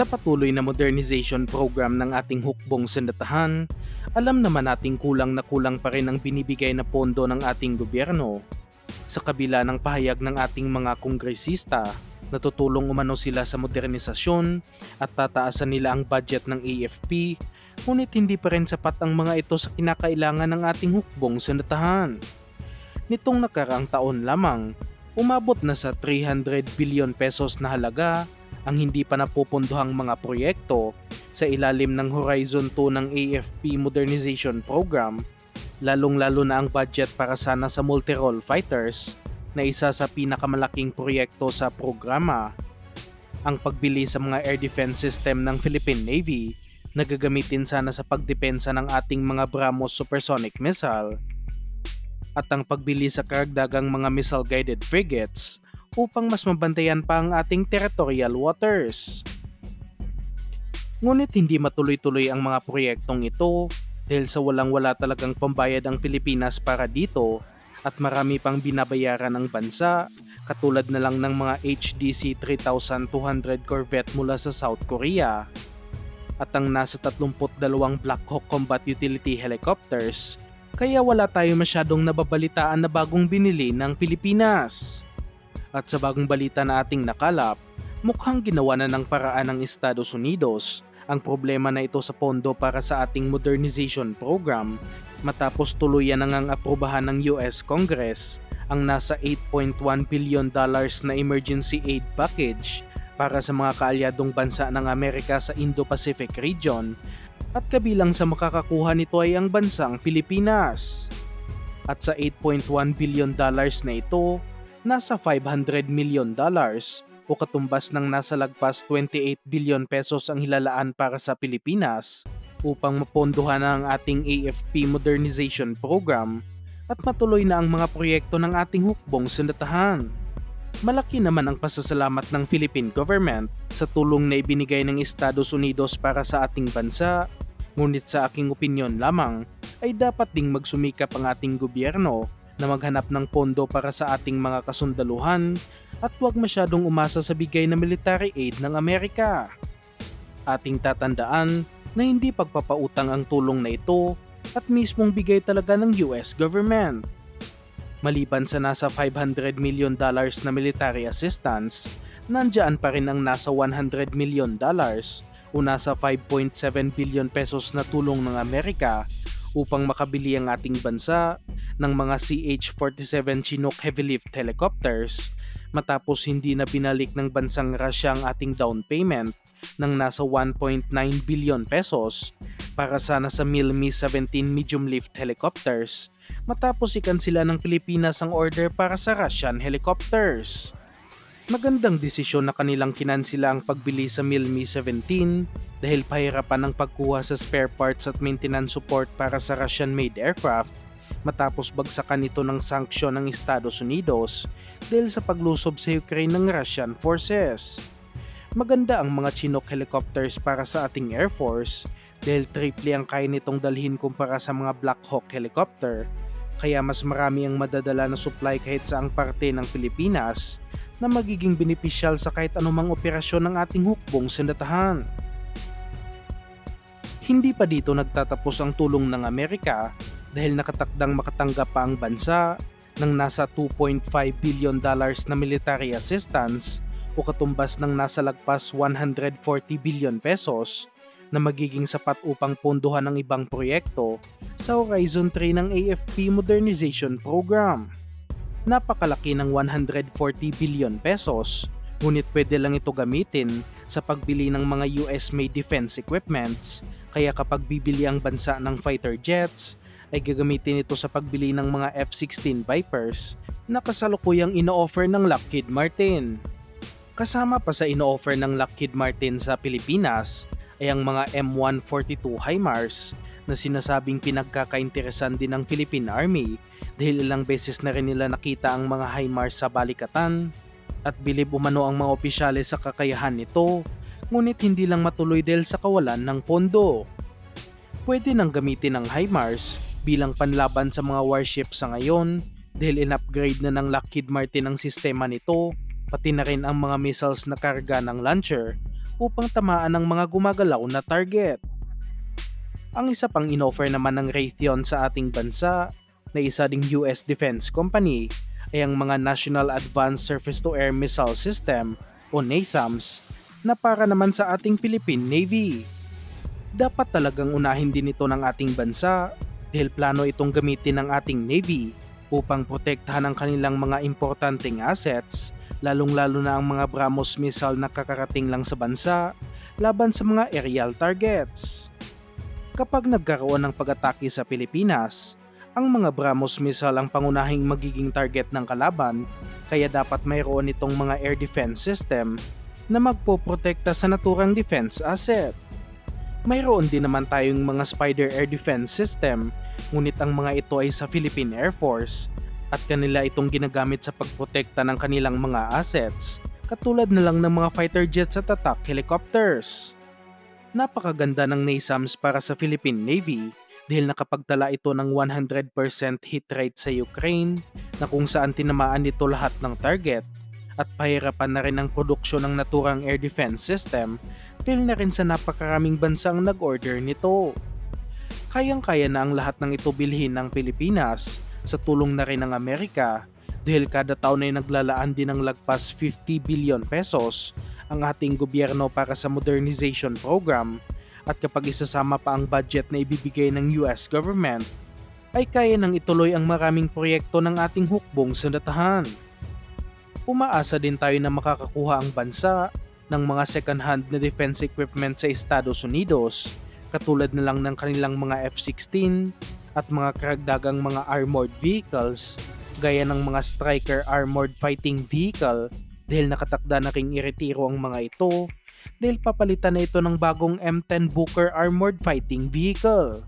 Sa patuloy na modernization program ng ating hukbong sandatahan, alam naman nating kulang na kulang pa rin ang binibigay na pondo ng ating gobyerno. Sa kabila ng pahayag ng ating mga kongresista, natutulong umano sila sa modernisasyon at tataasan nila ang budget ng AFP, ngunit hindi pa rin sapat ang mga ito sa kinakailangan ng ating hukbong sandatahan. Nitong nakaraang taon lamang, umabot na sa 300 billion pesos na halaga ang hindi pa napupunduhang mga proyekto sa ilalim ng Horizon 2 ng AFP Modernization Program, lalong-lalo na ang budget para sana sa multi-role fighters na isa sa pinakamalaking proyekto sa programa. Ang pagbili sa mga air defense system ng Philippine Navy na gagamitin sana sa pagdepensa ng ating mga BrahMos supersonic missile at ang pagbili sa karagdagang mga missile-guided frigates upang mas mabantayan pa ang ating territorial waters. Ngunit hindi matuloy-tuloy ang mga proyektong ito dahil sa walang-wala talagang pambayad ang Pilipinas para dito at marami pang binabayaran ng bansa katulad na lang ng mga HDC 3200 Corvette mula sa South Korea at ang nasa 32 Black Hawk Combat Utility Helicopters, kaya wala tayo masyadong nababalitaan na bagong binili ng Pilipinas. At sa bagong balita na ating nakalap, mukhang ginawa na ng paraan ng Estados Unidos ang problema na ito sa pondo para sa ating modernization program matapos tuluyan na ngang aprubahan ng US Congress ang nasa $8.1 billion na emergency aid package para sa mga kaalyadong bansa ng Amerika sa Indo-Pacific region at kabilang sa makakakuha nito ay ang bansang Pilipinas. At sa $8.1 billion na ito, nasa $500 million o katumbas ng nasa lagpas 28 billion pesos ang hilalaan para sa Pilipinas upang mapondohan ang ating AFP Modernization Program at matuloy na ang mga proyekto ng ating hukbong sandatahan. Malaki naman ang pasasalamat ng Philippine government sa tulong na ibinigay ng Estados Unidos para sa ating bansa, ngunit sa aking opinyon lamang ay dapat ding magsumikap ang ating gobyerno na maghanap ng pondo para sa ating mga kasundaluhan at huwag masyadong umasa sa bigay na military aid ng Amerika. Ating tatandaan na hindi pagpapautang ang tulong na ito at mismong bigay talaga ng US government. Maliban sa nasa $500 million na military assistance, nandiyan pa rin ang nasa $100 million o nasa 5.7 billion pesos na tulong ng Amerika upang makabili ang ating bansa ng mga CH-47 Chinook heavy lift helicopters matapos hindi na binalik ng bansang Russia ang ating down payment ng nasa 1.9 billion pesos para sana sa Mi-17 medium lift helicopters matapos ikansila ng Pilipinas ang order para sa Russian helicopters. Magandang desisyon na kanilang kinansila ang pagbili sa Mi-17 dahil pahirapan ang pagkuha sa spare parts at maintenance support para sa Russian-made aircraft matapos bagsakan ito ng sanksyon ng Estados Unidos dahil sa paglusob sa Ukraine ng Russian forces. Maganda ang mga Chinook helicopters para sa ating Air Force dahil triple ang kaya nitong dalhin kumpara sa mga Black Hawk helicopter, kaya mas marami ang madadala na supply kahit saang parte ng Pilipinas na magiging benepisyal sa kahit anumang operasyon ng ating hukbong sandatahan. Hindi pa dito nagtatapos ang tulong ng Amerika dahil nakatakdang makatanggap pa ang bansa ng nasa $2.5 billion na military assistance o katumbas ng nasa lagpas 140 billion pesos na magiging sapat upang pondohan ang ibang proyekto sa Horizon 3 ng AFP Modernization Program. Napakalaki ng 140 billion pesos, ngunit pwede lang ito gamitin sa pagbili ng mga US-made defense equipments, kaya kapag bibili ang bansa ng fighter jets, ay gagamitin ito sa pagbili ng mga F-16 Vipers na kasalukuyang ino-offer ng Lockheed Martin. Kasama pa sa ino-offer ng Lockheed Martin sa Pilipinas ay ang mga M142 HIMARS na sinasabing pinagkakainteresan din ng Philippine Army dahil ilang beses na rin nila nakita ang mga HIMARS sa balikatan at bilib umano ang mga opisyales sa kakayahan nito, ngunit hindi lang matuloy dahil sa kawalan ng pondo. Pwede nang gamitin ang HIMARS bilang panlaban sa mga warships sa ngayon dahil in-upgrade na ng Lockheed Martin ang sistema nito, pati na rin ang mga missiles na karga ng launcher upang tamaan ang mga gumagalaw na target. Ang isa pang inoffer naman ng Raytheon sa ating bansa na isa ding US Defense Company ay ang mga National Advanced Surface-to-Air Missile System o NASAMS na para naman sa ating Philippine Navy. Dapat talagang unahin din ito ng ating bansa dahil plano itong gamitin ng ating Navy upang protektahan ang kanilang mga importanteng assets, lalong-lalo na ang mga BrahMos missile na kakarating lang sa bansa laban sa mga aerial targets. Kapag nagkaroon ng pag-atake sa Pilipinas, ang mga BrahMos missile ang pangunahing magiging target ng kalaban, kaya dapat mayroon itong mga air defense system na magpoprotekta sa naturang defense asset. Mayroon din naman tayong mga Spider air defense system, ngunit ang mga ito ay sa Philippine Air Force at kanila itong ginagamit sa pagprotekta ng kanilang mga assets, katulad na lang ng mga fighter jets at attack helicopters. Napakaganda ng NASAMS para sa Philippine Navy dahil nakapagtala ito ng 100% hit rate sa Ukraine na kung saan tinamaan nito lahat ng target at pahirapan na rin ang produksyon ng naturang air defense system dahil na rin sa napakaraming bansang nag-order nito. Kayang-kaya na ang lahat ng ito bilhin ng Pilipinas sa tulong na rin ng Amerika dahil kada taon ay naglalaan din ng lagpas 50 billion pesos ang ating gobyerno para sa modernization program at kapag isasama pa ang budget na ibibigay ng US government, ay kaya nang ituloy ang maraming proyekto ng ating hukbong sandatahan. Umaasa din tayo na makakakuha ang bansa ng mga second-hand na defense equipment sa Estados Unidos, katulad na lang ng kanilang mga F-16 at mga karagdagang mga armored vehicles, gaya ng mga Stryker armored fighting vehicle dahil nakatakda na ring iretiro ang mga ito dahil papalitan na ito ng bagong M10 Booker armored fighting vehicle.